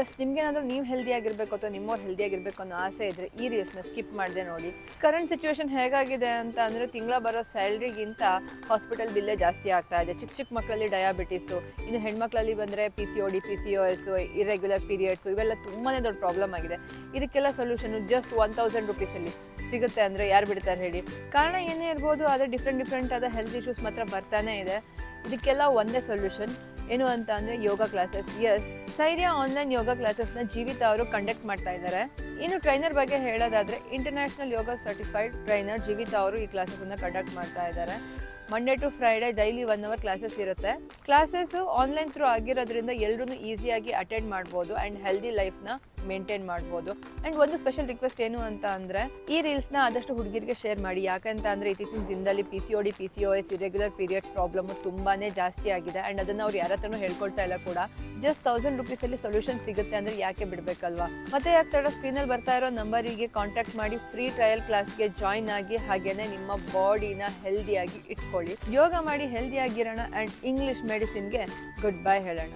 S, ನಿಮ್ಗೇನಾದ್ರೂ ನೀವು healthy ಆಗಿರ್ಬೇಕು ಅಥವಾ ನಿಮ್ಮವ್ರು ಹೆಲ್ದಿ ಆಗಿರ್ಬೇಕು ಅನ್ನೋ ಆಸೆ ಇದ್ರೆ ಈ ರೀಲ್ಸ್ನ ಸ್ಕಿಪ್ ಮಾಡದೆ ನೋಡಿ. ಕರೆಂಟ್ ಸಿಚುವೇಶನ್ ಹೇಗಾಗಿದೆ ಅಂತ ಅಂದರೆ ತಿಂಗಳ ಬರೋ ಸ್ಯಾಲ್ರಿಗಿಂತ ಹಾಸ್ಪಿಟಲ್ ಬಿಲ್ಲೇ ಜಾಸ್ತಿ ಆಗ್ತಾ ಇದೆ. ಚಿಕ್ಕ ಚಿಕ್ಕ ಮಕ್ಕಳಲ್ಲಿ ಡಯಾಬಿಟಿಸು, ಇನ್ನು ಹೆಣ್ಮಕ್ಳಲ್ಲಿ ಬಂದರೆ PCOD, PCOS, ಇರೆಗ್ಯುಲರ್ ಪೀರಿಯಡ್ಸು, ಇವೆಲ್ಲ ತುಂಬಾ ದೊಡ್ಡ ಪ್ರಾಬ್ಲಮ್ ಆಗಿದೆ. ಇದಕ್ಕೆಲ್ಲ ಸೊಲ್ಯೂಷನು ಜಸ್ಟ್ 1000 ರುಪೀಸಲ್ಲಿ ಸಿಗುತ್ತೆ ಅಂದರೆ ಯಾರು ಬಿಡ್ತಾರೆ ಹೇಳಿ? ಕಾರಣ ಏನೇ ಇರ್ಬೋದು, ಆದರೆ ಡಿಫ್ರೆಂಟ್ ಆದ ಹೆಲ್ತ್ ಇಶ್ಯೂಸ್ ಮಾತ್ರ ಬರ್ತಾನೆ ಇದೆ. ಇದಕ್ಕೆಲ್ಲ ಒಂದೇ ಸೊಲ್ಯೂಷನ್ ಏನು ಅಂತ ಅಂದರೆ ಯೋಗ ಕ್ಲಾಸಸ್. ಎಸ್, ಸ್ಥೈರ್ಯ ಆನ್ಲೈನ್ ಯೋಗ ಕ್ಲಾಸಸ್ನ ಜೀವಿತ ಅವರು ಕಂಡಕ್ಟ್ ಮಾಡ್ತಾ ಇದ್ದಾರೆ. ಇನ್ನು ಟ್ರೈನರ್ ಬಗ್ಗೆ ಹೇಳೋದಾದರೆ ಇಂಟರ್ನ್ಯಾಷನಲ್ ಯೋಗ ಸರ್ಟಿಫೈಡ್ ಟ್ರೈನರ್ ಜೀವಿತ ಅವರು ಈ ಕ್ಲಾಸಸ್ನ ಕಂಡಕ್ಟ್ ಮಾಡ್ತಾ ಇದ್ದಾರೆ. Monday to Friday daily 1 hour classes ಇರುತ್ತೆ. ಕ್ಲಾಸಸ್ಸು ಆನ್ಲೈನ್ ಥ್ರೂ ಆಗಿರೋದ್ರಿಂದ ಎಲ್ಲರೂ ಈಸಿಯಾಗಿ ಅಟೆಂಡ್ ಮಾಡ್ಬೋದು ಆ್ಯಂಡ್ ಹೆಲ್ದಿ ಲೈಫ್ನ ಮೇಂಟೈನ್ ಮಾಡ್ಬೋದು. ಆ್ಯಂಡ್ ಒಂದು ಸ್ಪೆಷಲ್ ರಿಕ್ವೆಸ್ಟ್ ಏನು ಅಂತ ಅಂದರೆ ಈ ರೀಲ್ಸ್ನ ಆದಷ್ಟು ಹುಡುಗಿರಿಗೆ ಶೇರ್ ಮಾಡಿ. ಯಾಕಂತ ಅಂದರೆ ಇತ್ತೀಚಿನ ದಿನದಲ್ಲಿ PCOD, PCOS, irregular periods problem ತುಂಬಾ ಜಾಸ್ತಿ ಆಗಿದೆ ಆ್ಯಂಡ್ ಅದನ್ನು ಅವ್ರು ಯಾರ ಹತ್ರನೂ ಹೇಳ್ಕೊಳ್ತಾ ಇಲ್ಲ ಕೂಡ. ಜಸ್ಟ್ 1000 ರುಪೀಸಲ್ಲಿ ಸೊಲ್ಯೂಷನ್ ಸಿಗುತ್ತೆ ಅಂದರೆ ಯಾಕೆ ಬಿಡಬೇಕಲ್ವಾ? ಮತ್ತೆ ಯಾಕೆ ಸ್ಕ್ರೀನಲ್ಲಿ ಬರ್ತಾ ಇರೋ ನಂಬರಿಗೆ ಕಾಂಟ್ಯಾಕ್ಟ್ ಮಾಡಿ ಫ್ರೀ ಟ್ರಯಲ್ ಕ್ಲಾಸ್ಗೆ ಜಾಯ್ನ್ ಆಗಿ, ಹಾಗೇನೆ ನಿಮ್ಮ ಬಾಡಿನ ಹೆಲ್ದಿಯಾಗಿ ಇಟ್ಕೊಳ್ಳಿ. ಯೋಗ ಮಾಡಿ ಹೆಲ್ದಿಯಾಗಿರೋಣ ಆ್ಯಂಡ್ ಇಂಗ್ಲಿಷ್ ಮೆಡಿಸಿನ್ಗೆ ಗುಡ್ ಬೈ ಹೇಳೋಣ.